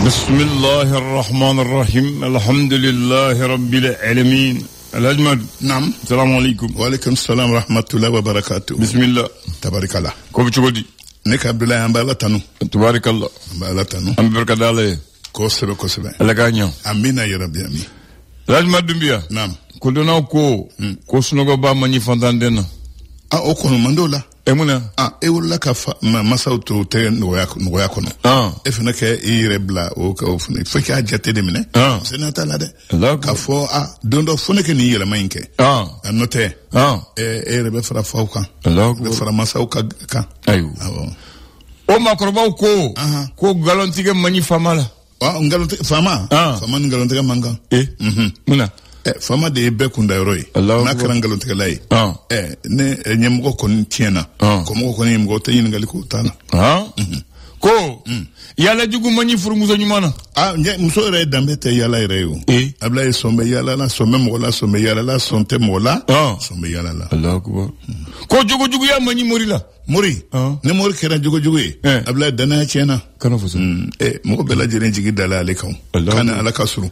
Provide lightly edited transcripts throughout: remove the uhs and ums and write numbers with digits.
Bismillahir Rahmanir Rahim. Alhamdulillahi Rabbil Alamin. Al-Ajmad. Naam. Assalamu alaikum. Wa alaikum salam wa rahmatullahi wa barakatuh. Bismillah. Tabarakallah. Ko chugodi. Nek Abdoulaye Ambala tanu. Tabarakallah. Ambala tanu. Ambarka dale. Ko sebe. Alaganyo. Amina ya rabbi amin. Al-Ajmad dumbia. Naam. Ko dona ko sunogo ba mani fantandena. O kono mandola. Emuna. Wala ka masa to te no ya kono. E fena ke irrebla o ka o fene. Fo ka jate de mine. Se na tala de. Ka fo dondo fone ke ni yele mainke. Note. Rebe fara fo kan. Be fara masa o ka. Ayo. O makroba ko galontige mani famala. Galontige fama. Fama galontige manga. Muna. Fama de be kunda yoroi na karangalo tekalai ne nyemgo kon tiena ko mo ko nyemgo te yin gali ko tana ko yala jugu mani furumuzo nyumana muso re dambe te yala reyo abla sombe yala la sombe mo la sombe yala la sonte mo la sombe yala la Allah akbar ko jugu ya mani morila mori ne mori kera jugu abla dana chena kana fuso mo bela jere jigi dala ale kan kana ala kasuru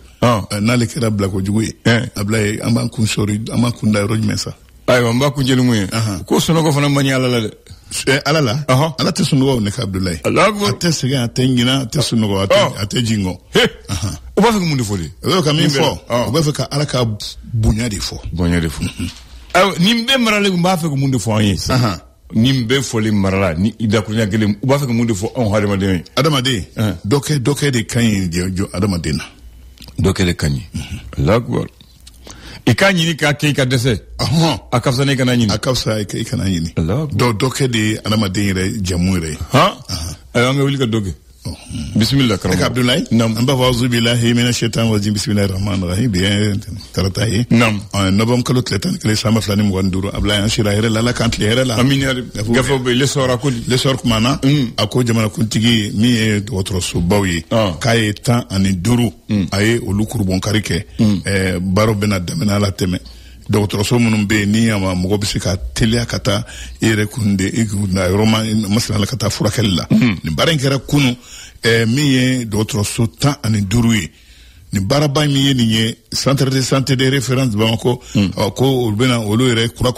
na le kera bla ko jugu abla amba kun sori amba kun da roj mesa ay amba kun jelu muye ko sono ko fana mani ala la de alala ala te sunugo ne ka Abdoulaye ate sega ate ngina ate sunugo ate jingo o ba fe ko munde foli o ka min fo o ba fe ka ala ka bunya de fo ay nimbe marale ba fe ko munde fo anye nimbe foli marala ni ida kunya gele o ba fe ko munde fo on hadama de doke de kanyi jo adama dena doke de kanyi lagwar ikanyi ni ka ke ka dese akafsa ne kana nyini akafsa ke kana nyini doke de adama de jamure ay anga wuli ka doke bismillah karam Abdoulaye amba fawzu billahi minash shaitanir rajim bismillahir rahmanir rahim bien taratahi nobam kalo tletan kale sama flani mo wanduro Abdoulaye ashira here la kant here la amin ya gafo be le sora ko le sor kumana ako jamana kuntigi mi e otro subawi kay tan ani duru ay olukuru bon karike baro bena damena la teme docteur so munum be ni ama mo be sika telia kata ere kunde iguna roma masala kata furakella ni barankera kunu miye docteur so ta ani durui ni baraba miye ni centre de santé de référence Bamako ko ulbena olo ere kura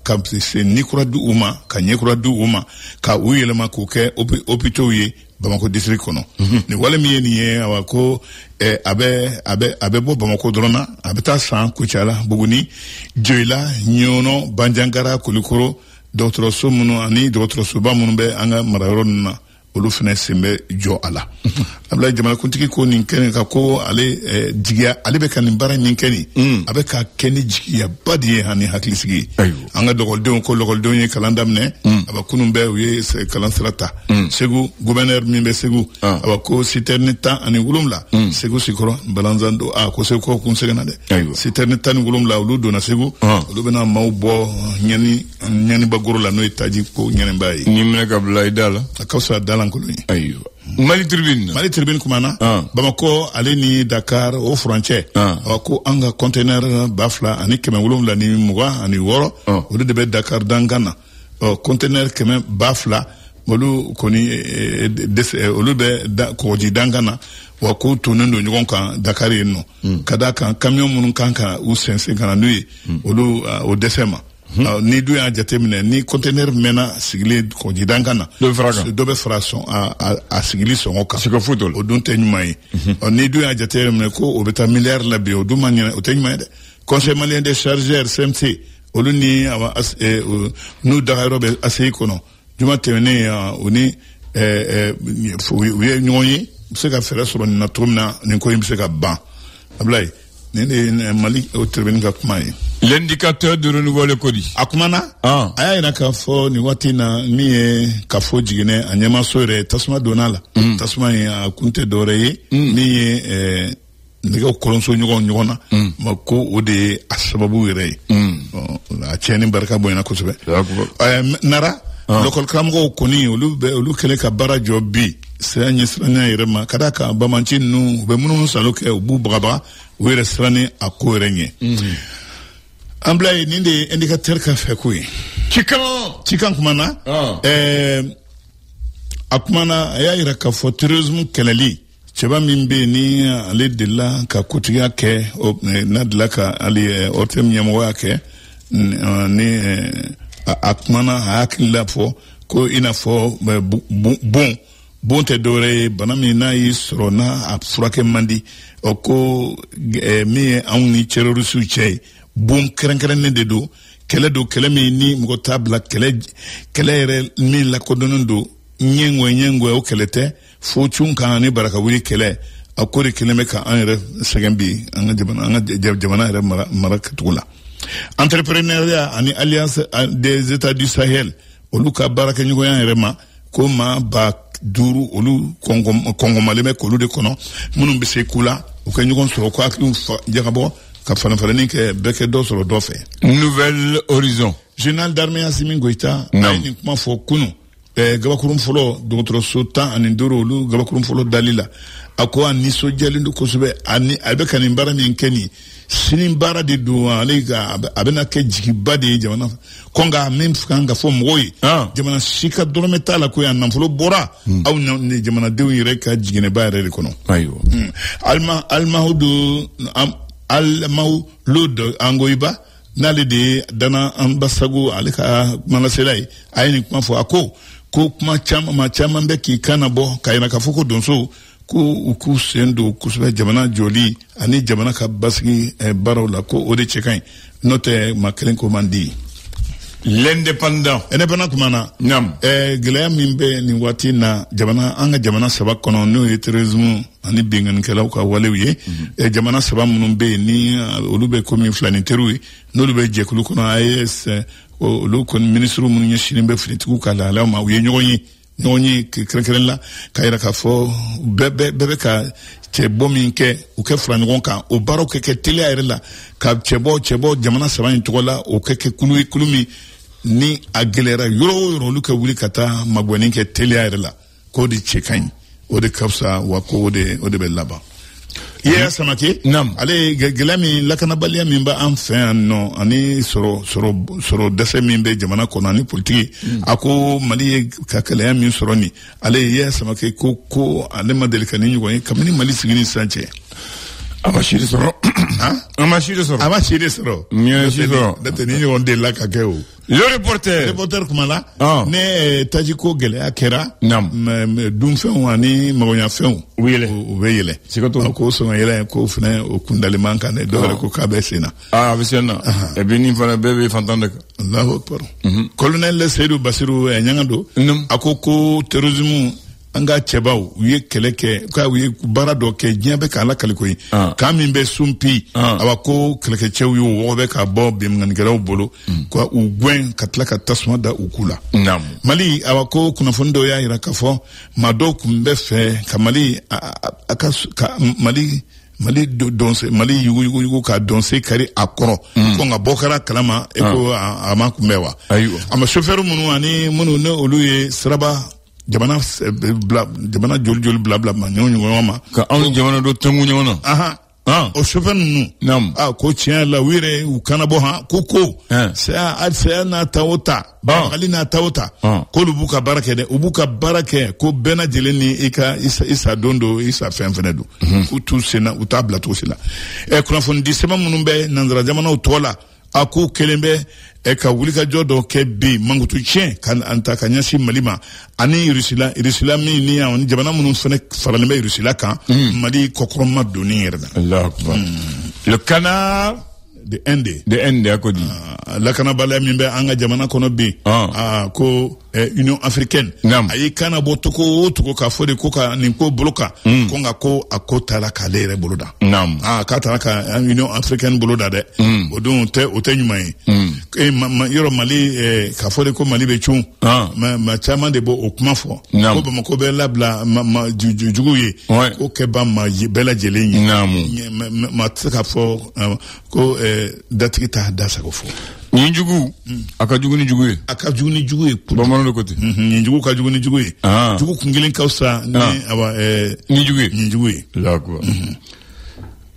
ka se ni kura du uma ka nye kura du uma ka uyele mako ke hôpital yi Bamako district kono ni wala miye ni awako abe bo Bamako drona abeta san kuchala buguni joila nyono banjangara kulikoro docteur Somuno ani docteur Suba munbe anga mararonna olu fene sembe jo ala abla jamana kuntiki ko nin kene ka ko ale jigia ale be kan bara nin kene abe ka kene jigia badi hani haklisigi anga dogolde ko logolde ni kalandam ne aba kunum be wi se kalansrata segu gouverneur mimbe segu aba ko citernita ani wulumla segu sikoro balanzando ko se ko kun segana de citernita ni wulumla olu dona segu olu bena mawbo nyani bagoro la no itaji ko nyane bayi ni mne ka Abdoulaye dala akausa dala ngoloni ayo Mali Tribune kumana Bamako ale ni Dakar au frontière ko anga container bafla ani keme wulumla ni muga ani woro olu de be Dakar dangana container keme bafla molu koni olu be ko ji dangana wa ko tonendo nyon kan Dakar yeno kada kan camion mun kan ka u sense kana nui olu o desema ni du ya jatemine ni container mena sigile ko jidangana do be fraction a sigili songo ka siko futol o dun tenyumai ni du ya jatemine ko o beta milliard la bi o du manya o tenyumai de conseil malien des chargeurs CMC o lu ni awa nous Dakar be asei kono juma temene oni wi nyonyi se ka fere so na trumna ni ko yimse ka ban Abdoulaye ni Mali au tribune ka kumai l'indicateur de renouveau le codi akumana aya ina ka fo ni watina miye ka fo jigine anyama sore tasma donala tasma ya kunte doreye miye ndiga kolonso nyogona mako ode asababu yere la cheni barka boyna ko sebe nara local kramgo koni olu kele ka bara jobi sanya sranya irema kadaka bamanchin nu be munu saloke obu braba were srani akorenye Amblay ninde indicateur ka fekui chikan kumana akumana ya ira ka fo tourisme kelali cɛba min bɛ ni ale delila ka kotigiya kɛ n'a delila ka ale ORTM ɲɛmɔgɔya kɛ ni a kumana a hakilila fɔ ko i n'a fɔ bon tɛ dɔwɛrɛ ye bana min n'a y'i sɔrɔ n'a a furakɛ man di ko min ye anw ni terrorisiw cɛ ye bon kɛrɛnkɛrɛnnen de don kɛlɛ min ni mɔgɔ t'a bila kɛlɛ yɛrɛ min lakodɔnnen don ɲɛngwɛ o kɛlɛ tɛ fo cun kan ni baraka wuli kɛlɛ a ko de kelen bɛ ka an yɛrɛ sɛgɛn bi an ka jamana yɛrɛ mara kɛcogo la entrepreneuriat ani alliance des états du Sahel olu ka baarakɛɲɔgɔnya yɛrɛ ma ko maa 5,000 olu kɔngɔmalen bɛ k'olu de kɔnɔ minnu bɛ se k'u la u ka ɲɔgɔn sɔrɔ ko hakiliw jagabɔ ka falenfalenni kɛ bɛɛ kɛ dɔ sɔrɔ dɔ fɛ. Nouvelle Horizon. Général d'armée Assimi Goïta a ye nin kuma fɔ kunun gabakurun fɔlɔ dɔgɔtɔrɔso 15 olu gabakurun fɔlɔ dali la a ko a nisɔndiyalen don kosɛbɛ a bɛ ka nin baara min kɛ nin sini baara de don ale a bɛna kɛ jigiba de ye jamana ko nka min kan ka fɔ mɔgɔw ye jamana si ka dɔrɔmɛ t'a la ko yan nafolo bɔra aw ni jamanadenw yɛrɛ ka jiginɛba yɛrɛ de kɔnɔ. Alimahu Lod Angoiba n'ale de ye Dana Ambasago ale ka manasela ye a ye nin kuma fɔ a ko kuma caman bɛ k'i kan na bɔ ka yira k'a fɔ ko donso ko u k'u sen don kosɛbɛ jamana jɔli ani jamana ka basigi baaraw la ko o de cɛ ka ɲi n'o tɛ maa kelen ko man di. L'indépendant kumana gɛlɛya min bɛ nin waati na an ka jamana 3 kɔnɔ n'o ye terrorisme ani binganikɛlaw ka walew ye jamana 3 minnu bɛ yen ni olu bɛ komi filani teriw ye n'olu bɛ jɛkulu kɔnɔ AES olu kɔni ministre minnu ɲɛsinnen bɛ finitigiw ka lahalaw ma u ye ɲɔgɔn ye kɛrɛnkɛrɛn la ka yira k'a fɔ bɛɛ bɛ ka cɛbɔ min kɛ u kɛ fara ɲɔgɔn kan o baaraw kɛ teliya yɛrɛ la ka cɛbɔ jamana 3 in tɔgɔ la o kɛ kulu min ni a gɛlɛyara yɔrɔ o yɔrɔ olu ka wuli ka taa magwɛni kɛ teliya yɛrɛ la k'o de cɛ ka ɲi o de ka fisa wa ko o de bɛ laban. Yaya Samake ale gɛlɛya min lakanabaliya min bɛ an fɛ yan nɔ ani sɔrɔ dɛsɛ min bɛ jamana kɔnɔ ani politiki a ko Mali ye ka gɛlɛya min sɔrɔ nin ale Yaya Samake ko ale ma deli ka ni ɲɔgɔn ye kabini Mali sigi ni sisan cɛ. A ma siri sɔrɔ. N'o ni ɲɔgɔn delila ka kɛ o. Le reporter kuma la ne taji ko gɛlɛya kɛra dunfɛnw ani magoɲafɛnw u bɛ yɛlɛ ko sɔngɔ yɛlɛ ko fana o kundaliman kan dɛ dɔwɛrɛ ko k'a bɛ sen na a bɛ sen na et puis nin fana bɛɛ bɛ fantan de kan. Allahu akbar. Colonel Seydou Bassirou ɲanga don a ko terrorisme an ka cɛbaw u ye kɛlɛ kɛ u ye baara dɔ kɛ diɲɛ bɛ k'a lakali koyi kan min bɛ sunpi aba ko kɛlɛkɛcɛw ye wɔgɔ bɛ ka bɔ binganikɛlaw bolo ko u gɛn ka tila ka tasuma da u ku la. Mali aba ko kunnafoni dɔw y'a jira k'a fɔ maa dɔw tun bɛ fɛ ka Mali yugu ka dɔnse kari a kɔrɔ ko nka bɔ kɛra kalama e ko a ma kunbɛn wa a ma chauffeur minnu ne olu ye siraba jamana joli bila ma ɲɔgɔn ma ka anw jamana dɔ tɛngu ɲɔgɔn na o chauffeur ninnu ko tiɲɛ la u yɛrɛ u kana bɔ ko saya n'a ta o ta Mali n'a ta o ta k'olu b'u ka baara kɛ dɛ u b'u ka baara kɛ ko bɛɛ lajɛlen ni isa don i sa fɛn fɛnɛ don u t'u senna u t'a bila cogo si la kunnafoni di sɛbɛn minnu bɛ nanzara jamanaw tɔgɔ la a ko kelen bɛ ka wulikajɔ dɔ kɛ bi mankutu tiɲɛ ka ɲɛsin Mali ma ani Rusila min ni jamana minnu fana faralen bɛ Rusila kan Mali kɔkɔrɔma donni yɛrɛ la. Allahu akbar. Le canard de Inde a ko di lakanabaliya min bɛ an ka jamana kɔnɔ bi ko Union africaine a y'i kan bɔ togo o togo k'a fɔ de ko ka nin ko bolo kan ko nka ko a ko taara k'ale yɛrɛ bolo da k'a taara ka Union africaine bolo da dɛ o don o tɛ ɲuman ye yɔrɔ Mali k'a fɔ de ko Mali bɛ cun ma caman de b'o o kuma fɔ ko Bamako bɛ labila jugu ye ko kɛ ban ma bɛɛ lajɛlen ye ma tɛ se k'a fɔ ko datigi t'a da sago fɔ. Nin jugu a ka jugu ni jugu ye. A ka jugu ni jugu ye. Bamanan de ko ten. Nin jugu ka jugu ni jugu ye. Jugu kun kelen ka fisa ni jugu ye. Nin jugu ye. D'accord.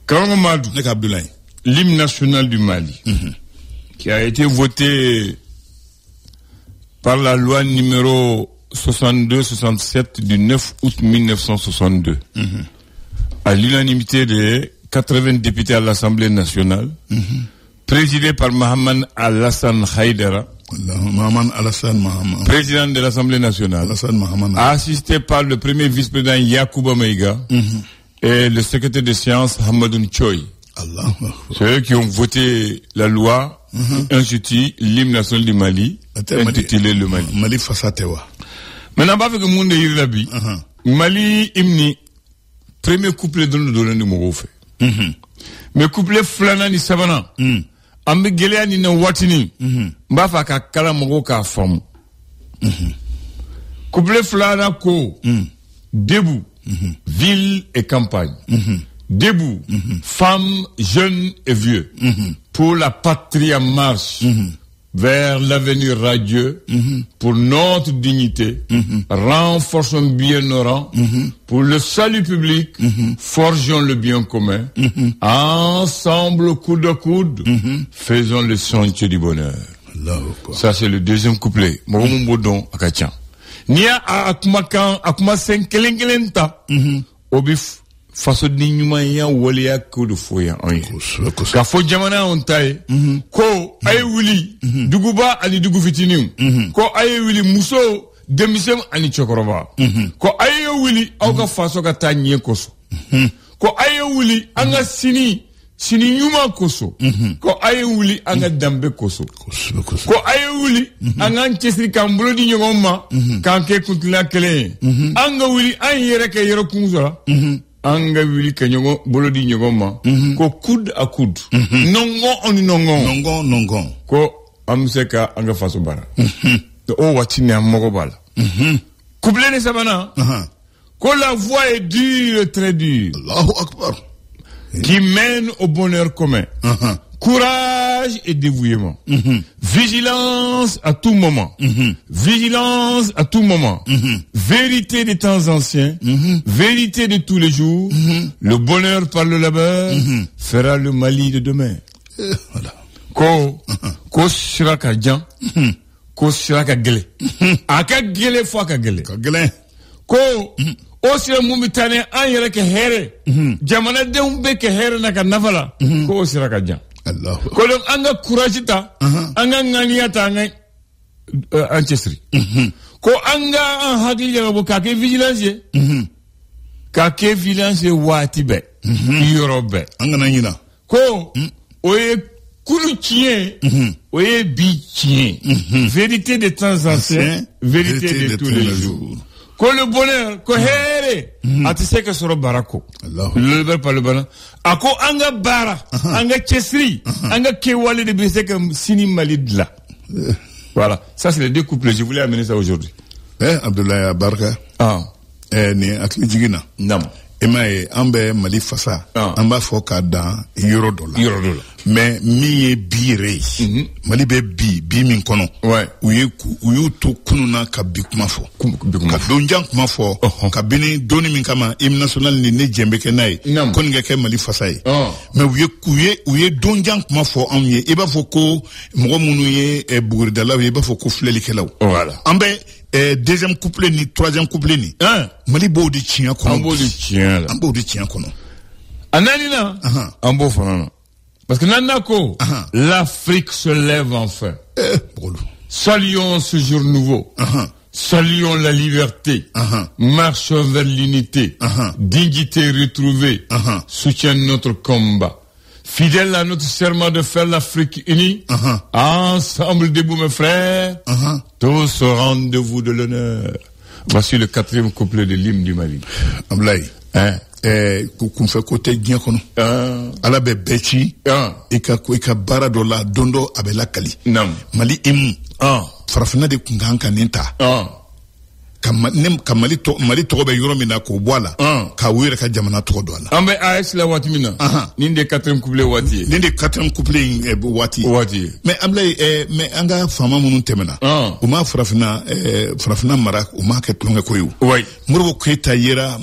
Karamɔgɔ Madou. Ne ka Abdoulaye. L'hymne national du Mali. Qui a été voté par la loi numéro 62-67 du 9 août 1962. à l'unanimité de 80 députés à l'Assemblée nationale, présidé par Mohamed Alassane Haïdara, président de l'Assemblée nationale, assisté par le premier vice-président Yacouba Maïga et le secrétaire des sciences Hamadoun Choy. C'est eux qui ont voté la loi institue l'hymne national du Mali, intitulé le Mali. Maintenant, pas que le monde est rabi. Mali hymne premier couplet de nous de Mogofe. Mais couplet flana ni savana. Ambe gelea ni na watini. Mbafa ka kala mogo ka forme. Couplet flana ko. Debout. Ville et campagne. Debout. Femmes, jeunes et vieux. Pour la patrie en marche. Vers l'avenir radieux, pour notre dignité, renforçons bien nos rangs, pour le salut public, forgeons le bien commun, ensemble, coude à coude, faisons le sentier du bonheur. Ça, c'est le deuxième couplet. Mon bodon, akachan. Nia akuma senkelengelenta, obif. Faso di nyuma ya wale ya kudu foya onye. Ka fo jamana on taye. Ko aye wuli duguba ani dugu fitiniu. Ko aye wuli muso demisem ani chokoroba. Ko aye wuli auka faso ka tanye koso. Ko aye wuli anga sini nyuma koso. Ko aye wuli anga dambe koso. Ko aye wuli anga nchesri kambulo di nyongoma kanke kuntila kele. Anga wuli anyere ke yero kunzola. Anga wili kanyogo bolodi nyogoma ko coude à coude nongon ko amseka anga faso bara o watine amogo bala couple ne sabana ko la voie est dure, très dure, Allahu Akbar, qui mène au bonheur commun. Courage et dévouement. Vigilance à tout moment. Vigilance à tout moment. Vérité des temps anciens. Vérité de tous les jours. Le bonheur par le labeur fera le Mali de demain. Voilà. Ko siraka jan. Ko siraka gele. Aka gele fo aka gele. Ka gele. Ko o sira mumitane an yere ke here. Jamana denw be ke here na ka nafala. Ko o siraka jan. Allah. Kolon anga courage ta, anga ngania ta anga ancestry. Ko anga hagli jabo kake vigilance. Kake vigilance wati be. Yorobe. Anga na yina. Ko oye kulu chien, oye bi chien. Vérité des temps anciens, vérité de tous les jours. Ko le bonheur, ko here, atise ke soro barako. Le ber par le bana. Ako anga bara, anga chesri, anga kewale de bise comme sini malidla. Voilà, ça c'est les deux couples, je voulais amener ça aujourd'hui. Abdoulaye Barka. Ni akli jigina. Nam. Emae ambe Mali fasa. Amba foka da Eurodola. Mais mi e bire. Mali be bi min kono. Ouais. Uyu to kununa ka bi kuma fo. Ka donjan kuma fo. Ka bini doni min kama im national ni ne jembe ke nai. Kon ngeke Mali fasa yi. Mais uye donjan kuma fo amye. Eba fo ko mgo munu ye buguridala eba fo ko fleli ke law. Voilà. Ambe deuxième couplet ni troisième couplet ni. Mali bo di chien kono. Ambo di chien la. Ambo di chien kono. Anani na. Ambo fanana. Parce que Nanako, l'Afrique se lève enfin. Saluons ce jour nouveau. Saluons la liberté. Marchons vers l'unité. Dignité retrouvée. Soutiens notre combat. Fidèle à notre serment de faire l'Afrique unie. Ensemble debout mes frères. Tous au rendez-vous de l'honneur. Voici le 4e couplet de l'hymne du Mali. Ablaye. Kun fe ko te diɲɛ kɔnɔ ala bɛ bɛɛ ci i ka baara dɔ la don dɔ a bɛ lakali Mali imu farafinna de kun kan ka nin ta ka Mali tɔgɔ bɛ yɔrɔ min na k'o bɔ a la ka u yɛrɛ ka jamana tɔgɔ dɔn a la. An bɛ AES la waati min na nin de 4e couplet waati ye. Nin de 4e couplet waati ye. Mais Ablaye mais an ka faama minnu tɛmɛna u ma farafinna mara u ma kɛ tulonkɛ ko ye o. Modibo Keyita yera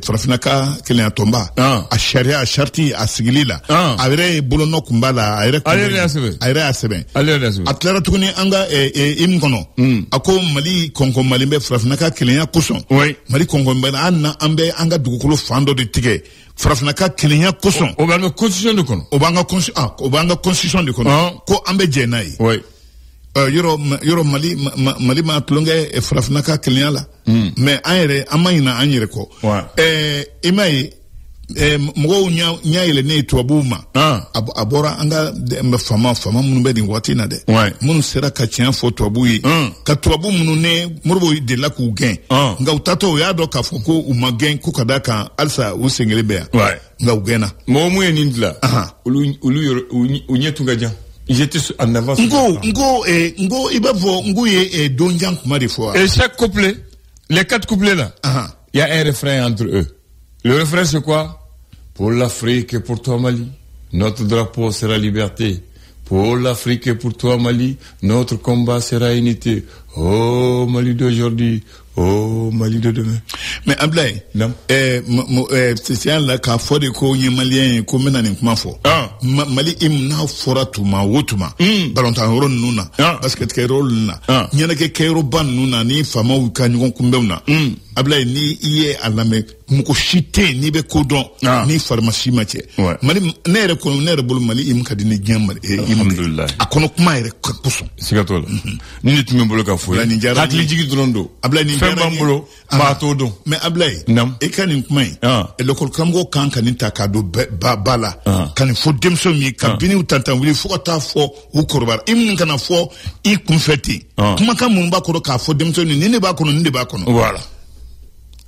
farafinna ka kelenya tɔnba a sariya a sariti a sigili la a yɛrɛ bolonɔ kun b'a la a yɛrɛ y'a sɛbɛn a tilara tuguni an ka im kɔnɔ a ko Mali kɔnkɔn Mali bɛ farafinna ka kelenya koson mali kongo mbana anna ambe anga dugukolo fando de tige farafina ka kelenya koson o banga constitution de kono o banga constitution de kono ko ambe jenai yoro mali ma tulonge farafina ka kelenya la mais ayere amayina anyere ko imai mɔgɔw nya yɛlɛ ne tuwabuma abora anga fama munun bɛ nin waati na dɛ munun sera ka tiɲɛ fɔ tuwabu ye ka tuwabu munun ne moribo de la k'u gɛn nka u tatɔ u y'a dɔn k'a fɔ ko u ma gɛn ko ka da kan halisa u sengeli bɛ yan nka u gɛnna mɔgɔ mun ye nin dilan olu ɲɛ tun ka jan ils étaient en avance ngo i b'a fɔ ngo ye donjan kuma de fɔ et chaque couplet les 4 couplets là il y a un refrain entre eux. Le refrain, c'est quoi? Pour l'Afrique et pour toi, Mali, notre drapeau sera liberté. Pour l'Afrique et pour toi, Mali, notre combat sera unité. Oh, Mali d'aujourd'hui, oh, Mali de demain. Mais Ablaye, c'est là qu'a fait de quoi les Maliens comme n'a pas fait. Mali imna fora tuma wotuma. Balontan ron nuna. Basket rôle na. Nyana ke kero ban nuna ni fama u kanyon kumbena. Ablaye ni iye alame muko shite ni be kodon ni pharmacie mache. Mali nere ko nere bol Mali im kadini gyamar alhamdulillah. Akono kuma ere kuso. Sigatola. Ni nit mbolo ka fo. Hakli jigi drondo. Ablaye ni Fembambolo ma to don. Mais Ablaye e kanin kuma e lokol kamgo kan kanin takado bala kan fo demso mi kabini utantan wili fo ta fo u korbar im kana fo I kunfeti kuma kan mun ba ko ka fo demso ni ne ba ko ni ne ba ko voilà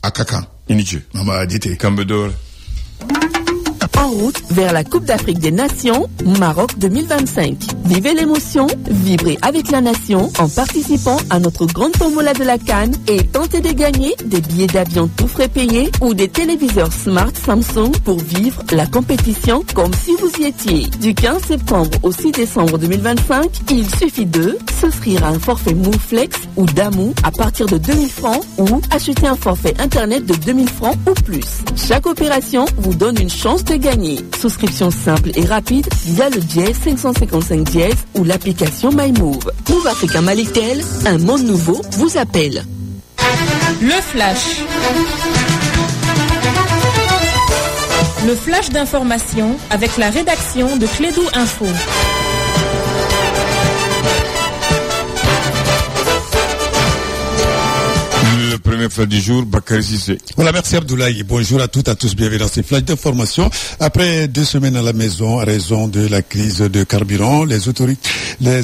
akaka iniche mama dite kambedor. En route vers la Coupe d'Afrique des Nations, Maroc 2025. Vivez l'émotion, vibrez avec la nation en participant à notre grande tombola de la CAN et tentez de gagner des billets d'avion tout frais payés ou des téléviseurs Smart Samsung pour vivre la compétition comme si vous y étiez. Du 15 septembre au 6 décembre 2025, il suffit de souscrire à un forfait Mouflex ou Damou à partir de 2000 francs ou acheter un forfait internet de 2000 francs ou plus. Chaque opération vous donne une chance de gagner. Souscription simple et rapide via le dièse 555 dièse ou l'application MyMove. Move Africa Malitel, un monde nouveau vous appelle. Le flash. Le flash d'information avec la rédaction de Clédou Info. Le premier flash du jour, Bakary Cissé. Voilà, merci Abdoulaye. Bonjour à toutes, à tous. Bienvenue dans ces flashs d'information. Après 2 semaines à la maison, à raison de la crise de carburant, les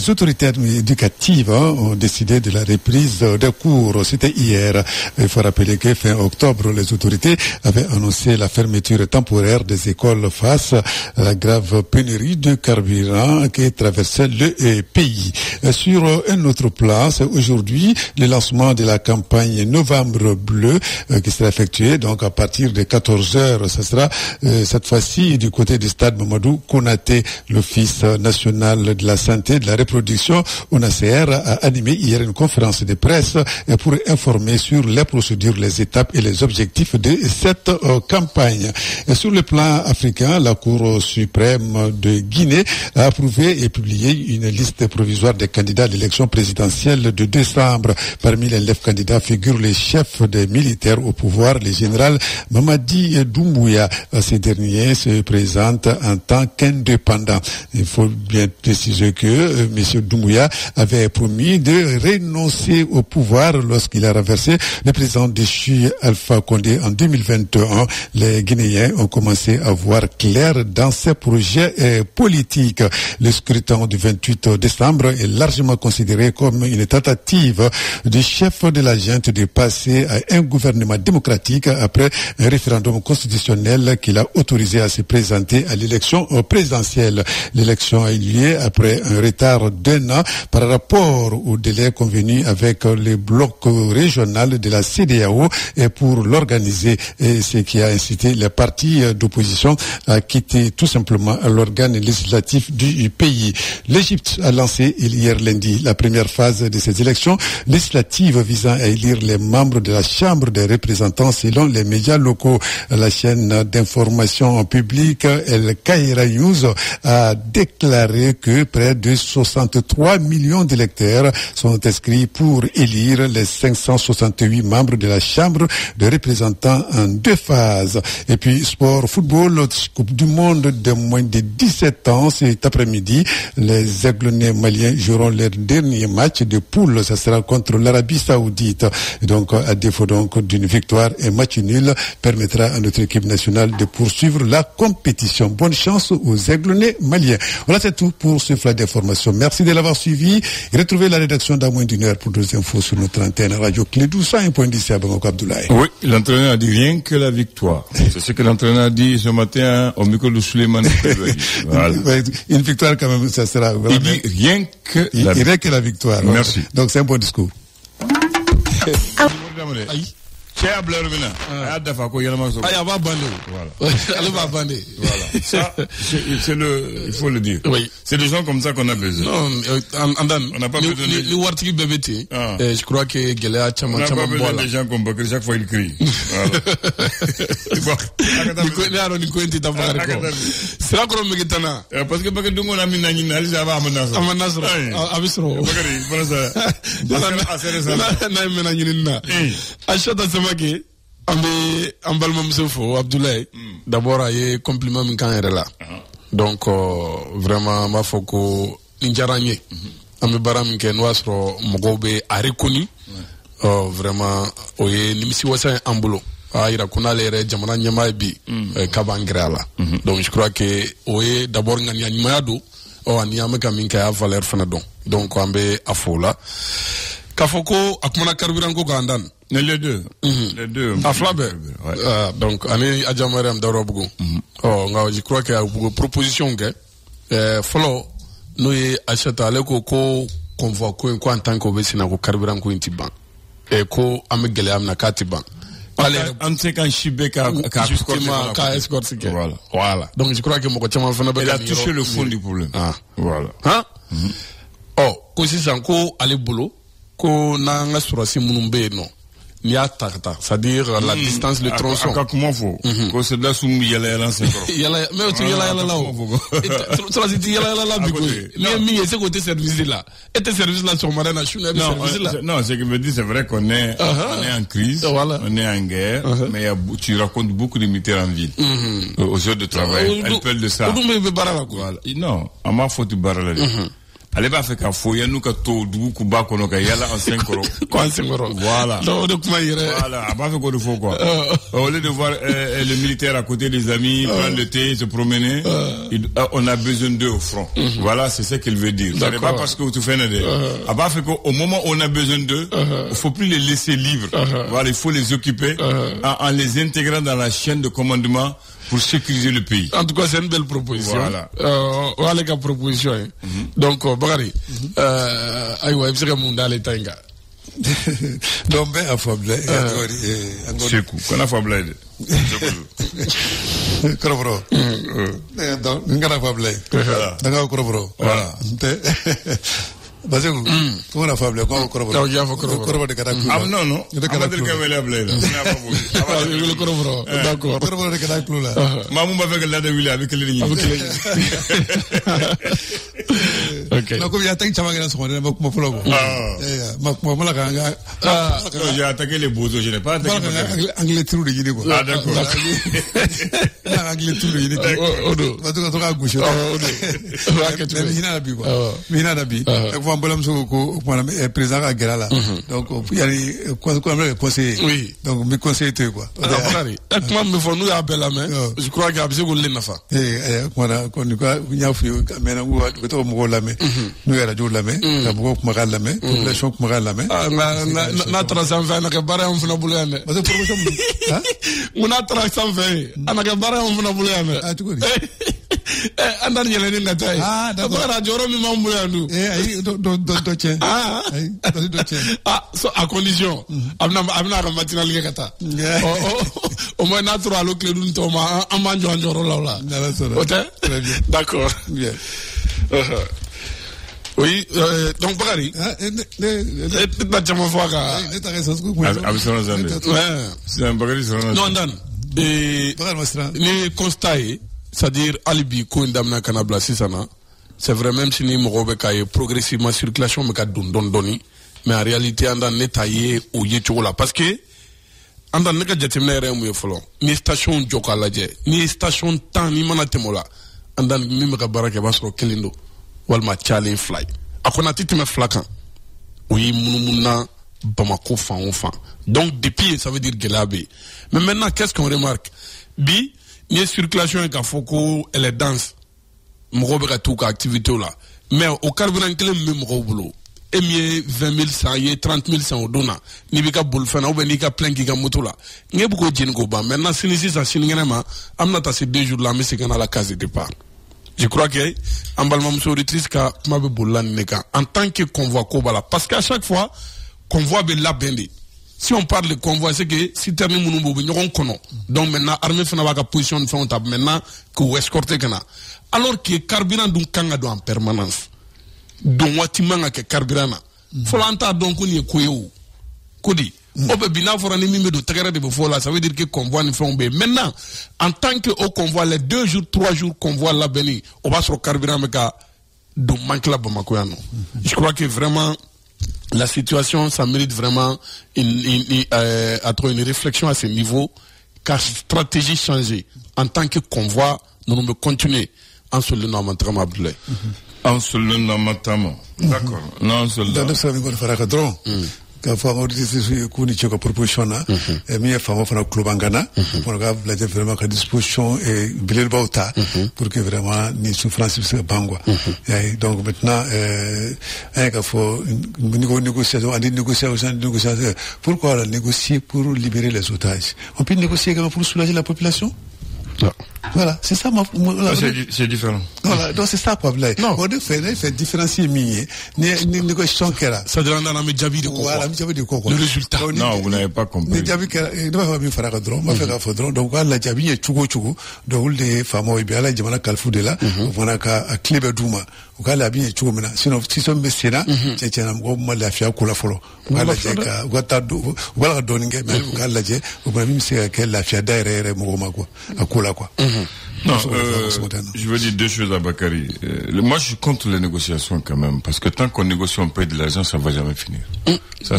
autorités éducatives ont décidé de la reprise des cours. C'était hier. Il faut rappeler que fin octobre, les autorités avaient annoncé la fermeture temporaire des écoles face à la grave pénurie de carburant qui traversait le pays. Sur un autre plan, c'est aujourd'hui le lancement de la campagne Novembre Bleu qui sera effectué donc à partir de 14h. Ce sera cette fois-ci du côté du stade Mamadou Konaté. L'Office national de la santé et de la reproduction ONACR a animé hier une conférence de presse pour informer sur les procédures, les étapes et les objectifs de cette campagne. Et sur le plan africain, la Cour suprême de Guinée a approuvé et publié une liste provisoire des candidats à l'élection présidentielle de décembre. Parmi les 9 candidats figurent les chefs des militaires au pouvoir, le général Mamadi Doumbouya. Ces derniers se présentent en tant qu'indépendants. Il faut bien préciser que M. Doumbouya avait promis de renoncer au pouvoir lorsqu'il a renversé le président déchu Alpha Condé en 2021. Les Guinéens ont commencé à voir clair dans ces projets politiques. Le scrutin du 28 décembre est largement considéré comme une tentative du chef de la junte de passer à un gouvernement démocratique après un référendum constitutionnel qui l'a autorisé à se présenter à l'élection présidentielle. L'élection a eu lieu après un retard d'1 an par rapport au délai convenu avec le bloc régional de la CEDEAO et pour l'organiser, et ce qui a incité les partis d'opposition à quitter tout simplement l'organe législatif du pays. L'Égypte a lancé hier lundi la première phase de ces élections législatives visant à élire les membres membres de la Chambre des représentants selon les médias locaux. La chaîne d'information publique El Caïra News a déclaré que près de 63 millions d'électeurs sont inscrits pour élire les 568 membres de la Chambre des représentants en 2 phases. Et puis sport, football, Coupe du monde de moins de 17 ans cet après-midi. Les Aiglonnais maliens joueront leur dernier match de poule. Ça sera contre l'Arabie Saoudite. Et donc, à défaut donc d'une victoire, un match nul permettra à notre équipe nationale de poursuivre la compétition. Bonne chance aux Aiglonnais maliens. Voilà, c'est tout pour ce flash d'information. Merci de l'avoir suivi. Et retrouvez la rédaction dans moins d'1 heure pour d'autres infos sur notre antenne Radio Clédou 101.10 à Bamako Abdoulaye. Oui, l'entraîneur a dit rien que la victoire. C'est ce que l'entraîneur a dit ce matin au micro de Suleiman. Voilà. Une victoire quand même, ça sera. Il dit rien que la victoire. Merci. Donc c'est un bon discours. Ça, il faut le dire. Oui. C'est des gens comme ça qu'on a besoin. Non, on n'a pas besoin de... je crois que on n'a pas besoin des gens comme Bakary, chaque fois il crie. Parce que Bakary Dungo n'a mis Nani, Ali Zaba Amanasra. Amanasra. Abisro. Bakary, Ambalma Msoufo, Abdoulaye, d'abord, il y a compliment là. Donc, vraiment, ma foko, Ninjaranye, Amé Baram Kenwasro, Mogobe, a reconnu, vraiment, oye, Nimisi Wassa Ambulo. Il a connu les Jamana Nyamabi, Kabangreala. Donc, je crois que, oye, d'abord, Nanyanyado, Anyame Kaminka a valeur Fanadon. Donc, Ambe Afola. Kafoko, Akmana Karbirango Gandan. Les deux. Les deux. Aflabe. Donc, année Adjamarem Darobugo. Je crois qu'il y a une proposition que, follow, nous achète à l'éco qu'on voit en tant qu'obésina au carburant qu'on tiban. Et qu'on a mis na katiban. On sait qu'un chibeka a escorté. Voilà. Donc, je crois que mon coach a touché le fond du problème. Voilà. Hein? Quand c'est encore aller boulot, qu'on a un surasi mounumbe, non. C'est-à-dire la distance, le tronçon. Comment faut? Quand c'est là sous yala mais tu yala là. Tu l'as dit yala là mais c'est côté service là. Et tes services là sont malades nationaux. Non, ce que me dit c'est vrai qu'on est en crise, on est en guerre, mais tu racontes beaucoup de militaires en ville. Aux heures de travail, elles parlent de ça. Non, à ma faute barala. Ale b'a fait qu'à fouiller nous que tout du coup bas qu'on a yala en 5 euros. Quoi 5 euros? Voilà. Donc voilà, à bas fait qu'on le faut quoi. Au lieu de voir les militaires à côté des amis, prendre le thé, se promener, on a besoin d'eux au front. Voilà, c'est ce qu'il veut dire. Ce n'est pas parce que tu fais une à bas fait qu'au moment où on a besoin d'eux, il faut plus les laisser libres. Voilà, il faut les occuper en les intégrant dans la chaîne de commandement pour sécuriser le pays. En tout cas, c'est une belle proposition. Voilà. Voilà la proposition. Donc, Bakary, aïwa, il serait mon d'aller tanga. Non, mais affablé. C'est cool. Qu'on a affablé. Krobro. Donc, on a affablé. D'accord, Krobro. Voilà. Parce que comment la fable comment corroborer de caractère non non de caractère le corroborer d'accord corroborer de caractère là maman va faire la de Willy avec les lignes ok donc il y a tant de chamaga dans son ma flogo ma la ganga j'ai attaqué les bozos je n'ai pas attaqué anglais trou de Guinée quoi ah d'accord anglais trou de Guinée va tout à gauche mais il n'a pas quoi mais il n'a pas Mbolam Soko président à Guerra là. Donc il y a des conseillers. Oui. Donc mes conseillers quoi. Comment me font nous appeler la main. Je crois qu'il y a besoin de l'enfant. Voilà quand nous quoi il y a fait maintenant où to mo la main. Nous ya radio la main, ta beaucoup ko la main, population ko la main. Na 320 na ka bare on funa bulane. Parce que promotion hein? On a 320 ana ka bare on funa bulane. Ah tu connais. Andan yele ni ngatai. Ah d'accord. Radio mi mambulandu. So à condition amna matinal ke kata au moins natural au clé d'un toma en mangeant njoro là très bien d'accord bien Oui, donc Bakary. Non, Dan. Ni constat, c'est-à-dire alibi ko ndamna kanabla sisana, c'est vrai même si ni mogobe kay progressivement circulation me ka doni, mais en réalité andan netaye o yechola parce que andan ne ka jatimna re mu yefolo. Ni station jokalaje, ni station tan ni mana temola, andan mi me ka baraka basro kelindo. Walma challenge fly akona titime flakan oui munumuna Bamako fan au fan donc depuis ça veut dire gelabé mais maintenant qu'est-ce qu'on remarque bi ni circulation et foko elle est dense mogobe ka tout activité là mais au carburant kele même boulot et mieux 20 000 100 et 30 000 100 dona ni bika bulfana ou ni ka plein qui ka moto là ngebu ko jin go ba maintenant sinisi ça siningema amna ta ces 2 jours là mais c'est quand à la case de départ. Je crois que en tant que convoi Kobala, parce qu'à chaque fois, convoi be la bende. Si on parle de convoi, c'est que si termine mon nouveau donc maintenant, armée fait une position de fond, maintenant, que vous escortez. Alors que carburant donc en permanence. Donc, watimanga que carburant. Faut l'entendre donc on y est Kodi. Obe bina fora ni mime do tagara de bofola, ça veut dire que convoi ne font bien. Maintenant, en tant que au convoi, les 2 jours, 3 jours convoi la beni, on va sur le carburant meka do manque la Bamakoyano. Je crois que vraiment la situation, ça mérite vraiment une réflexion à ce niveau, car stratégie changée. En tant que convoi, nous devons continuer en se le nommant Abdoulaye. En se le nommant d'accord. Non, se le ka fa ngodi ku ni choko proposition na mi fa mo fa club angana pour ga la vraiment ka disposition et bilel bauta pour que vraiment ni souffrance se bangwa donc maintenant ka faut négociation pourquoi la négocier pour libérer les otages on peut négocier également pour soulager la population. Non. Voilà, c'est ça c'est différent. Voilà, donc c'est ça le problème. Non, on fait différencier ni négociation qui est là. Ça demande un médiavi de quoi. Voilà, médiavi de quoi. Le résultat. Non, vous n'avez pas compris. Médiavi qui est, doit faire faire un drone, va faire un drone. Donc voilà, la médiavi est chugo, donc les femmes au bien là, jamana kalfu de là, on a qu'à clé douma. Ou qu'à la bien est chugo maintenant. Sinon, si son messina, c'est un gros mal la fia kula folo. Voilà, jeka, voilà donner, mais ou qu'à la jeka, ou bien c'est quelle la fia derrière moi quoi, à kula quoi. Non, je veux dire 2 choses à Bakary. Moi, je suis contre les négociations quand même, parce que tant qu'on négocie, on paye de l'argent, ça va jamais finir.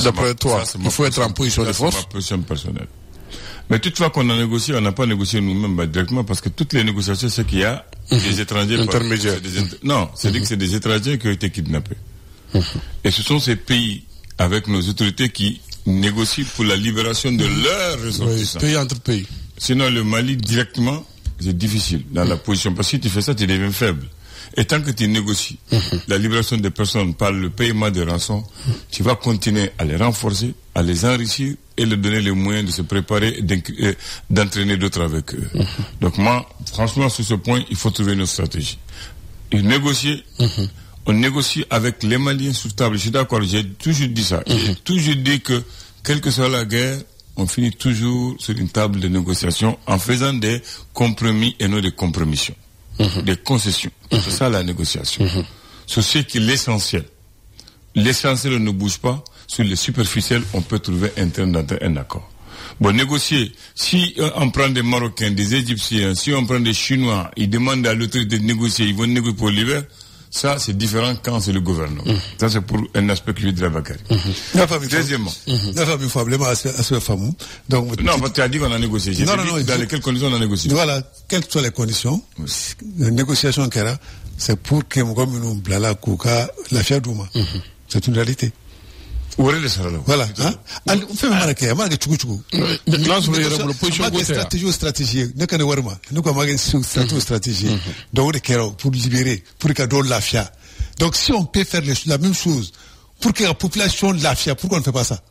D'après toi, il faut être en position de force. C'est ma position personnelle. Mais toutefois qu'on a négocié, on n'a pas négocié nous-mêmes directement, parce que toutes les négociations, c'est qu'il y a des étrangers intermédiaires. Non, c'est-à-dire que c'est des étrangers qui ont été kidnappés. Et ce sont ces pays, avec nos autorités, qui négocient pour la libération de leurs ressortissants. Pays entre pays. Sinon, le Mali, directement, c'est difficile dans la position, parce que si tu fais ça, tu deviens faible. Et tant que tu négocies la libération des personnes par le paiement des rançons, tu vas continuer à les renforcer, à les enrichir et leur donner les moyens de se préparer et d'entraîner d'autres avec eux. Donc moi, franchement, sur ce point, il faut trouver une stratégie. Et négocier, on négocie avec les Maliens sur table. Je suis d'accord, j'ai toujours dit ça. J'ai toujours dit que, quelle que soit la guerre, on finit toujours sur une table de négociation en faisant des compromis et non des compromissions, des concessions. C'est ça la négociation. Sur ce qui est l'essentiel. L'essentiel ne bouge pas. Sur le superficiel, on peut trouver un accord. Bon, négocier. Si on prend des Marocains, des Égyptiens, si on prend des Chinois, ils demandent à l'autorité de négocier, ils vont négocier pour l'hiver. Ça, c'est différent quand c'est le gouvernement. Ça, c'est pour un aspect que je dirais à Bakary. Deuxièmement. Donc, non, tu as dit qu'on a négocié. Non, dans lesquelles conditions on a négocié? Voilà, quelles sont les conditions? La négociation qu'il y a, c'est pour que nous blala kouka la fia douma. C'est une réalité. Voilà. On fait stratégie. Donc, pour libérer, pour que la FIA. Donc, si on peut faire la même chose, pour que la population de la FIA, pourquoi on ne fait pas ça?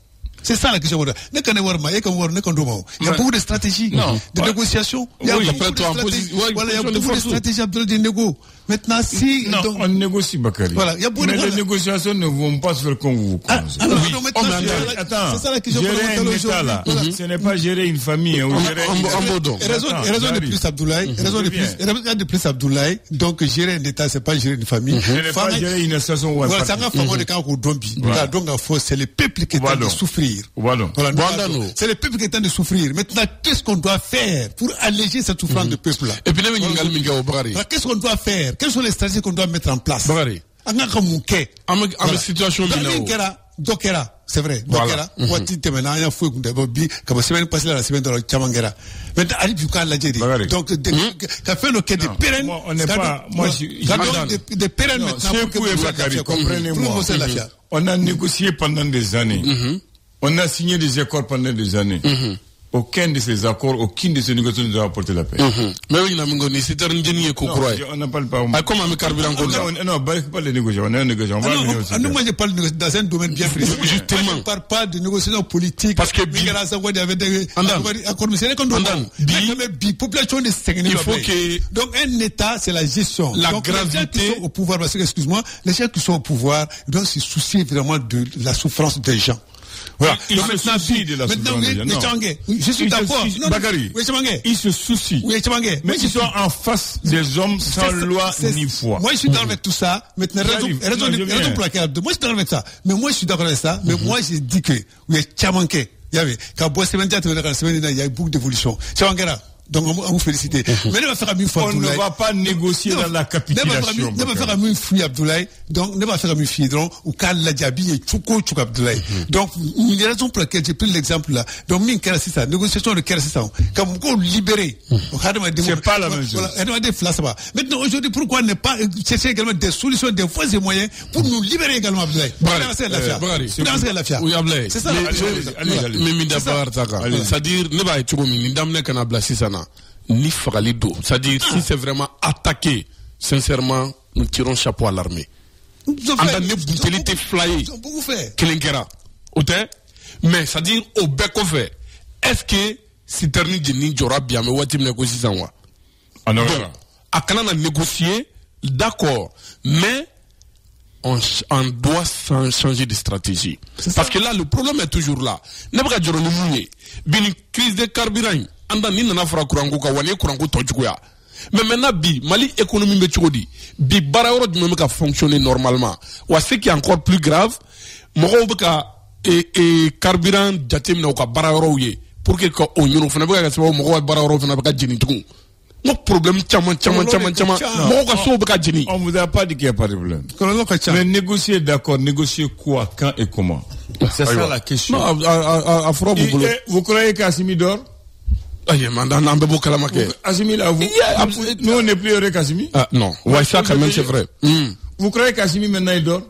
C'est ça la question. Il y a beaucoup de stratégies, de négociations. Il y a beaucoup de stratégies de négo. Maintenant, si... Non, on négocie, Bakary. Voilà, il y a beaucoup mais les négociations ne vont pas se faire comme vous pensez. Attends, gérer un État, là, ce n'est pas gérer une famille. Raison de plus, Abdoulaye. Donc, gérer un État, c'est pas gérer une famille. Ce n'est pas gérer une association ou un parti. Donc, c'est le peuple qui est en train de souffrir. C'est le peuple qui est en train de souffrir. Maintenant, qu'est-ce qu'on doit faire pour alléger cette souffrance du peuple-là? Et puis, qu'est-ce qu'on doit faire? Quelles sont les stratégies qu'on doit mettre en place? Situation Dokera, c'est vrai. Dokera, comme semaine passée, la semaine de la Chamangera. Maintenant, arrive à l'Algérie. Donc, qu'a fait le quai de pérennes. On n'est pas, moi, des pérennes maintenant pour que vous comprenez-moi. On a négocié pendant des années. On a signé des accords pendant des années. Aucun de ces accords, aucune de ces négociations ne nous a apporté la paix. Mais oui, on n'a pas le pas. Comment me carburant non, pas les négociations. On a négocié. Moi, je parle dans un domaine bien précis. Justement. Je ne parle pas de négociations politiques. Parce que il faut que. Donc, un État, c'est la gestion. La donc, gravité. Les gens qui sont au pouvoir, parce que, excuse-moi, les gens qui sont au pouvoir, ils doivent se soucier vraiment de la souffrance des gens. Voilà. Il se soucie de la souffrance des gens. Je suis d'accord. Bagari, il se soucie. Mais ils sont en face des hommes sans loi ni foi. Moi, je suis d'accord avec tout ça. Maintenant, raison pour laquelle. Moi, je suis d'accord avec ça. Mais moi, je suis d'accord avec ça. Mais moi, je dis que, oui, Tchamanké, il y avait, quand il y a eu beaucoup d'évolution. Tchamankéra. Donc, on vous félicite. Mais ne va faire un fois, on ne va pas négocier dans la capitulation. Ne va faire un fouille, Abdoulaye. Donc, ne va faire un fidron, ou Kal Ladjabi et Tchouko Abdoulaye. Donc, il y a raison pour laquelle j'ai pris l'exemple là. Donc, c'est ça, négociation de Kerassan. Quand on libéré, c'est pas la même chose. Maintenant, aujourd'hui, pourquoi ne pas chercher également des solutions, des voies et moyens pour nous libérer également, Abdoulaye? Oui, Abdoulaye. C'est ça. C'est-à-dire, ne va être ni Fagalido. C'est-à-dire, si c'est vraiment attaqué, sincèrement, nous tirons chapeau à l'armée. Ils ont beaucoup fait. Mais, c'est-à-dire, au Beko fait, est-ce que si Terni Djini Djora bien, mais Watim négocie sans moi? Donc, à Kanana négocier, d'accord, mais on doit changer de stratégie. Parce que là, le problème est toujours là. N'est pas une crise de carburant. Mais maintenant, Mali économie méthodique, Barao de fonctionner normalement. Ou ce qui est encore plus grave, Moroka et carburant jatim na Barao pour que on y fasse un Barao mon problème, on vous a pas dit qu'il n'y a pas de problème. Mais négocier, d'accord, négocier quoi, quand et comment? C'est ça la question. Vous croyez qu'Assimi dort? Assimi là, nous on n'est plus heureux qu'Assimi? Non, ouais, ça quand même c'est vrai. Vous croyez qu'Assimi maintenant il dort?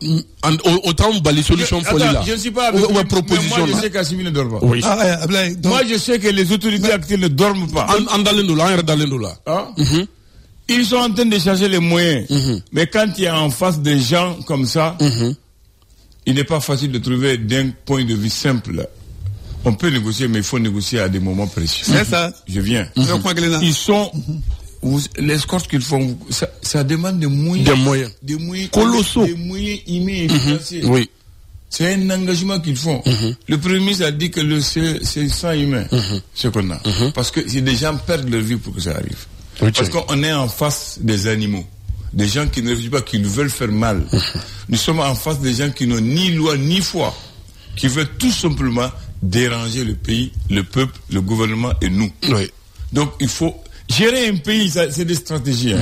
Autant les solutions folie là. Je ne suis pas avec vous, mais moi je sais qu'Assimi ne dort pas. Oui. Moi je sais que les autorités actuelles ne dorment pas. Ils sont en train de chercher les moyens. Mais quand il y a en face des gens comme ça, il n'est pas facile de trouver d'un point de vue simple. On peut négocier, mais il faut négocier à des moments précis. C'est ça. Je viens. Ils sont... l'escorte qu'ils font, ça demande des moyens colossaux, des moyens humains et financiers. Oui. C'est un engagement qu'ils font. Le Premier ministre a dit que c'est ça humain, ce qu'on a. Parce que si des gens perdent leur vie pour que ça arrive. Parce qu'on est en face des animaux. Des gens qui ne réfléchissent pas, qui nous veulent faire mal. Nous sommes en face des gens qui n'ont ni loi ni foi, qui veulent tout simplement déranger le pays, le peuple, le gouvernement et nous. Oui. Donc il faut gérer un pays, c'est des stratégies.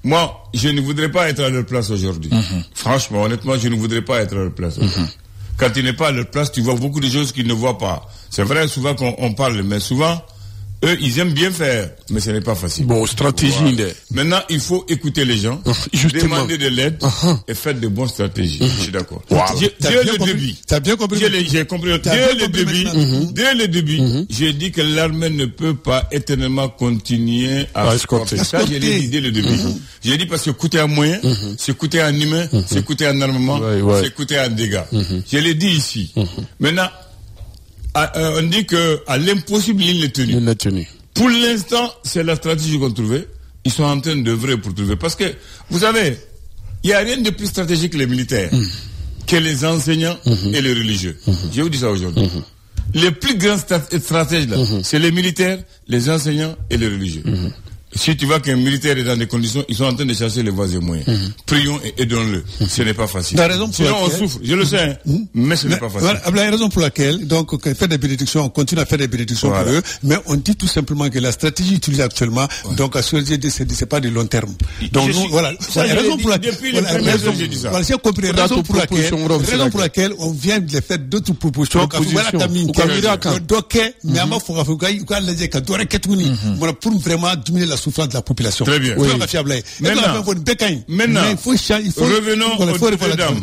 Moi, je ne voudrais pas être à leur place aujourd'hui. Franchement, honnêtement, je ne voudrais pas être à leur place aujourd'hui. Quand tu n'es pas à leur place, tu vois beaucoup de choses qu'ils ne voient pas. C'est vrai, souvent qu'on parle, mais souvent, eux, ils aiment bien faire, mais ce n'est pas facile. Bon, stratégie. Voilà. Maintenant, il faut écouter les gens, demander de l'aide et faire de bonnes stratégies. Je suis d'accord. Dès le début, t'as bien compris. J'ai compris. Dès le début, j'ai dit que l'armée ne peut pas éternellement continuer à escorter. Ça, je l'ai dit dès le début. J'ai dit parce que coûter un moyen, c'est coûter un humain, c'est coûter un armement, c'est coûter un dégât. Je l'ai dit ici. Maintenant, on dit que à l'impossible il est tenu. Pour l'instant, c'est la stratégie qu'on trouvait. ils sont en train d'œuvrer pour trouver. Parce que, vous savez, il n'y a rien de plus stratégique que les militaires, que les enseignants et les religieux. Je vous dis ça aujourd'hui. Les plus grands stratèges, là, c'est les militaires, les enseignants et les religieux. Si tu vois qu'un militaire est dans des conditions, ils sont en train de chercher les voies et moyens. Prions et aidons-le. Ce n'est pas facile. Sinon on souffre, je le sais, mais ce n'est pas facile. Voilà la raison pour laquelle, donc, on fait des bénédictions, on continue à faire des bénédictions pour eux, mais on dit tout simplement que la stratégie utilisée actuellement, donc, à ce c'est pas de long terme. Donc, nous, voilà. La raison pour laquelle, j'ai compris, la raison pour laquelle on vient de faire d'autres propositions. Pour vraiment diminuer la souffrance de la population. Très bien. Maintenant, revenons aux deux dames.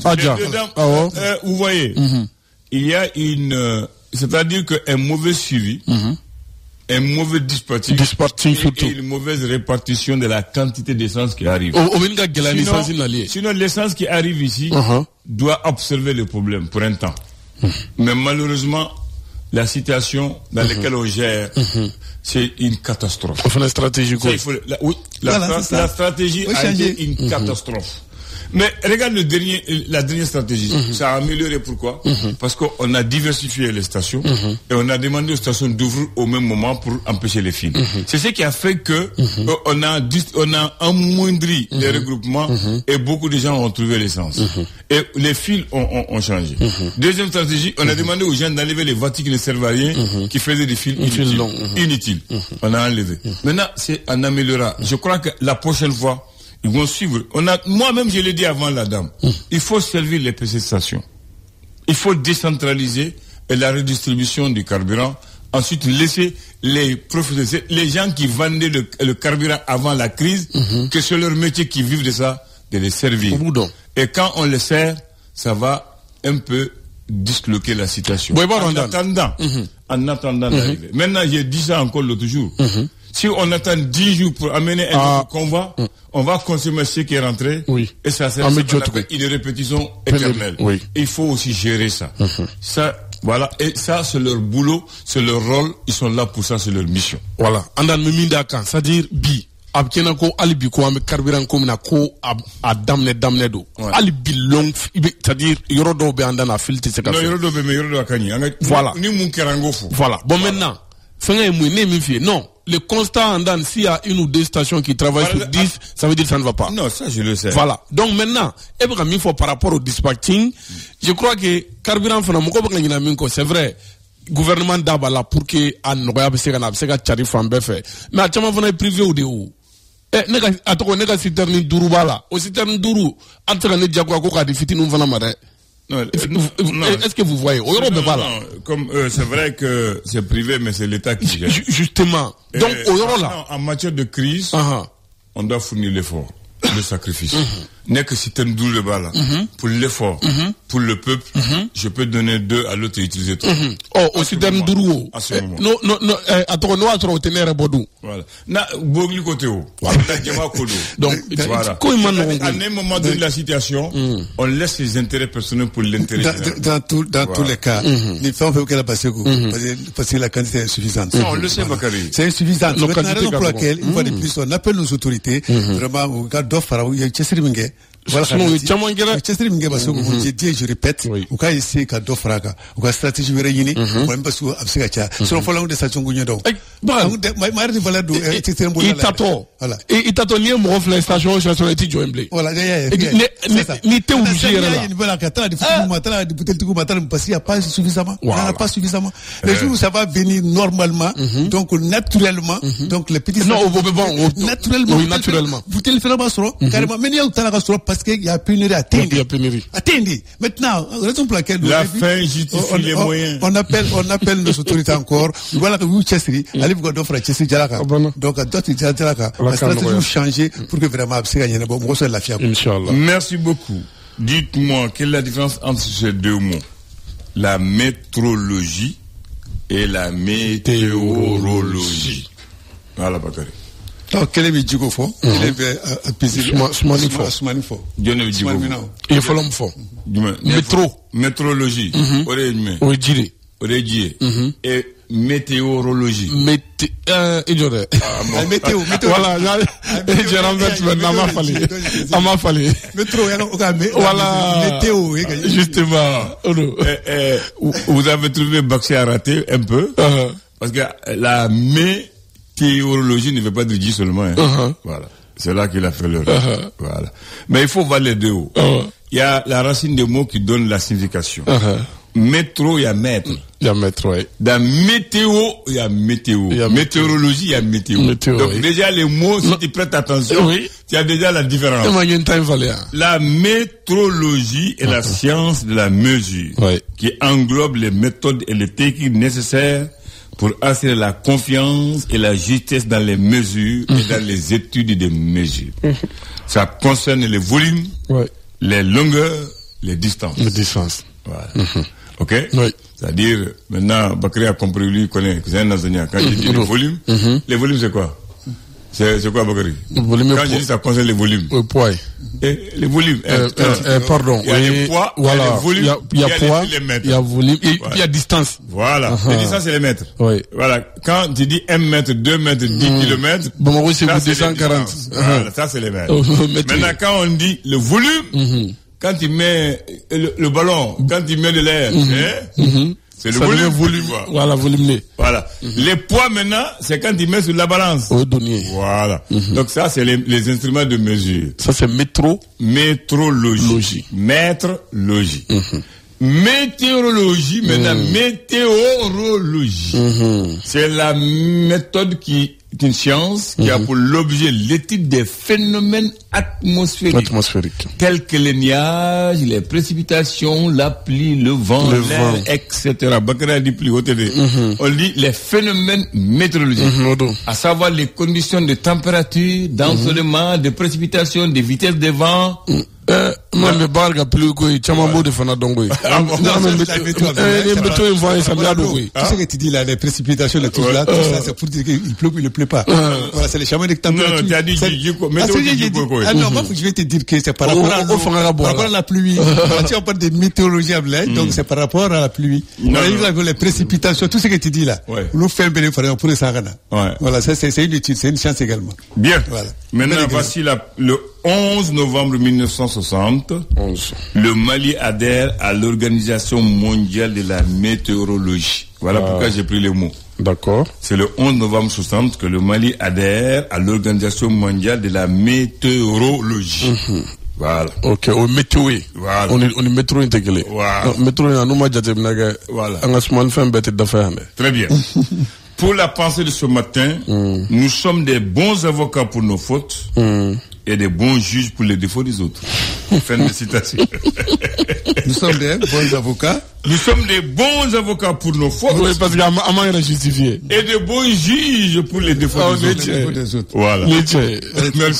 Vous voyez, il y a c'est-à-dire qu'un mauvais suivi, un mauvais dispatching et une mauvaise répartition de la quantité d'essence qui arrive. Sinon, l'essence qui arrive ici doit observer le problème pour un temps. Mais malheureusement, la situation dans laquelle on gère, c'est une catastrophe. La stratégie quoi? La stratégie a été une catastrophe. Mais regarde la dernière stratégie. Ça a amélioré, pourquoi? Parce qu'on a diversifié les stations et on a demandé aux stations d'ouvrir au même moment pour empêcher les fils. C'est ce qui a fait que on a amoindri les regroupements et beaucoup de gens ont trouvé l'essence. Et les fils ont changé. Deuxième stratégie, on a demandé aux gens d'enlever les voitures qui ne servent à rien, qui faisaient des fils inutiles. On a enlevé. Maintenant, c'est un améliorant. Je crois que la prochaine fois, ils vont suivre. Moi-même, je l'ai dit avant la dame. Il faut servir les PC stations. Il faut décentraliser la redistribution du carburant. Ensuite, laisser les professionnels, les gens qui vendaient le carburant avant la crise, que c'est leur métier qui vivent de ça, de les servir. Et quand on les sert, ça va un peu disloquer la situation. En attendant d'arriver. Maintenant, j'ai dit ça encore l'autre jour. Si on attend 10 jours pour amener un convoi, on va consommer ce qui est rentré, et ça sert une répétition éternelle. Il faut aussi gérer ça. Ça, voilà, et ça c'est leur boulot, c'est leur rôle, ils sont là pour ça, c'est leur mission. Voilà. Andan meminda kan, c'est-à-dire bi abkena ko alibi ko am carburant ko na ko a damne do. Alibi long, c'est-à-dire yoro do be andana filter c'est non yoro do be me yoro do akani. Voilà. Ni mun kerango fu. Voilà. Bon maintenant, fenga mu ne mi fi. Non. Le constat en Dan, s'il y a une ou deux stations qui travaillent sur 10, ça veut dire que ça ne va pas. Non, ça je le sais. Voilà. Donc maintenant, il faut par rapport au dispatching, je crois que carburant c'est vrai. Gouvernement d'Abala pour que à Noya Besega Charif en Befe. Mais à Chama Vana privé ou de où? Nega citerne Durubala. Au citerne Duru, entre les Diagoua de Fitinu Vanamare. Non, est-ce que vous voyez? Comme c'est vrai que c'est privé, mais c'est l'État qui gère. Justement. Donc, en matière de crise, on doit fournir l'effort, le sacrifice. N'est que si tu me le bas là, pour l'effort, pour le peuple, je peux donner 2 à l'autre et utiliser 3. Au système d'Ourou. À ce moment. Non, à ton noir, tu vas Bodou. Voilà. Na, Bogli côté haut. Donc, voilà. À un moment donné de la situation, on laisse les intérêts personnels pour l'intérêt général. Dans tous les cas, les femmes veulent qu'elle a passé parce que la quantité est insuffisante. Non, on le sait, Bakary. C'est insuffisant. C'est la raison pour laquelle, une fois de plus, on appelle nos autorités, vraiment, au cas d'offre, il y a Chesserimingue. Voilà, je répète, ou quand il qu'à d'offraga, ou quand stratégie réunie, ou même pas sous Absegacha, sur le fond de sa chongugne donc. Il t'a donné un mot la station, je suis allé jouer. Voilà, ni t'es obligé parce qu'il n'y a pas suffisamment. Il n'y en a pas suffisamment. Les jours où ça va venir normalement, donc naturellement, donc les petits. Non, naturellement. Oui, naturellement. Vous téléphonez carrément, mais il y a un parce qu'il y a pénurie à Tendi. Maintenant, raison pour laquelle la fin justifie les moyens. On appelle nos autorités encore. Voilà que vous Chesseri, allez vous d'offrir Chesseri Jalaka. Donc à d'autres Jalaka, la stratégie changer pour que vraiment c'est gagné. Bon, moi c'est la fiable. Inch'Allah. Merci beaucoup. Dites-moi quelle est la différence entre ces deux mots, la métrologie et la météorologie. Voilà, Bakary. Donc, quel est le Djigo fort? Quel est Soumanifo. Il faut l'homme fort. Métrologie. Oréjime. Et météorologie. Météo. Voilà, je renverse maintenant, à ma fallu. Voilà. Météo. Justement. Vous avez trouvé Bakshi à rater un peu. Parce que la météorologie ne veut pas dire seulement. Voilà. C'est là qu'il a fait l'erreur. Voilà. Mais il faut voir les deux. Il y a la racine des mots qui donne la signification. Métro, il y a maître. Il y a maître, oui. Dans météo, il y a météo. Météorologie, il y a météo. Donc déjà les mots, si tu prêtes attention, tu as déjà la différence. La métrologie est la science de la mesure, qui englobe les méthodes et les techniques nécessaires pour assurer la confiance et la justesse dans les mesures et dans les études des mesures. Ça concerne les volumes, les longueurs, les distances. Les distances. Voilà. Ok? Oui. C'est-à-dire, maintenant, Bakri a compris, lui, il connaît, c'est un enseignant. Quand il dit les volumes c'est quoi? C'est quoi, Bakri? Quand je dis ça concerne les volumes. Le poids. Les volumes. Pardon. Il y a les poids, voilà. Il y a les volumes, il y a poids, les mètres. Il y a volume, et puis il y a distance. Voilà. Les distances, c'est les mètres. Oui. Voilà. Quand tu dis 1 mètre, 2 mètres, 10 kilomètres. Bon, oui, c'est 240. Voilà, ça, c'est les mètres. Maintenant, quand on dit le volume, quand tu mets le ballon, quand tu mets de l'air, c'est le volume. Voilà, volume. Voilà. Les poids maintenant, c'est quand tu mets sur la balance. Voilà. Donc ça, c'est les instruments de mesure. Ça, c'est métrologie. Métrologie. Météorologie, maintenant, météorologie. C'est la méthode qui est une science qui a pour l'objet l'étude des phénomènes atmosphériques. Tels que les nuages, les précipitations, la pluie, le vent, l'air, etc. Bakary a dit plus haut. On dit les phénomènes météorologiques. À savoir les conditions de température, d'ensoleillement, de précipitation, de vitesse des vents. Mais barga plus quoi, chamambo de fana dongoy. Tout ce que tu dis là, les précipitations, les trucs là, tout ça, c'est pour dire qu'il pleut ou il ne pleut pas. Voilà, c'est les chamans de température. Non, tu as dit, non, moi, je vais te dire que c'est par rapport à la pluie. Si on parle de météorologie à Blaise, donc c'est par rapport à la pluie. Les précipitations, tout ce que tu dis là, nous faisons bénéfice pour les Sahara. Voilà, c'est une étude, c'est une science également. Bien. Maintenant, voici le 11 novembre 1960, le Mali adhère à l'Organisation mondiale de la météorologie. Voilà pourquoi j'ai pris les mots. D'accord. C'est le 11 novembre 1960 que le Mali adhère à l'Organisation mondiale de la météorologie. Voilà. Ok, au météo. Voilà. On est météo intégré. Voilà. Météo, voilà. Très bien. Pour la pensée de ce matin, nous sommes des bons avocats pour nos fautes et des bons juges pour les défauts des autres. Fin de citation. Nous sommes des bons avocats. Nous sommes des bons avocats pour nos fautes. Oui, parce qu'Amman est justifié. Et des bons juges pour les défauts des autres. Voilà. Merci.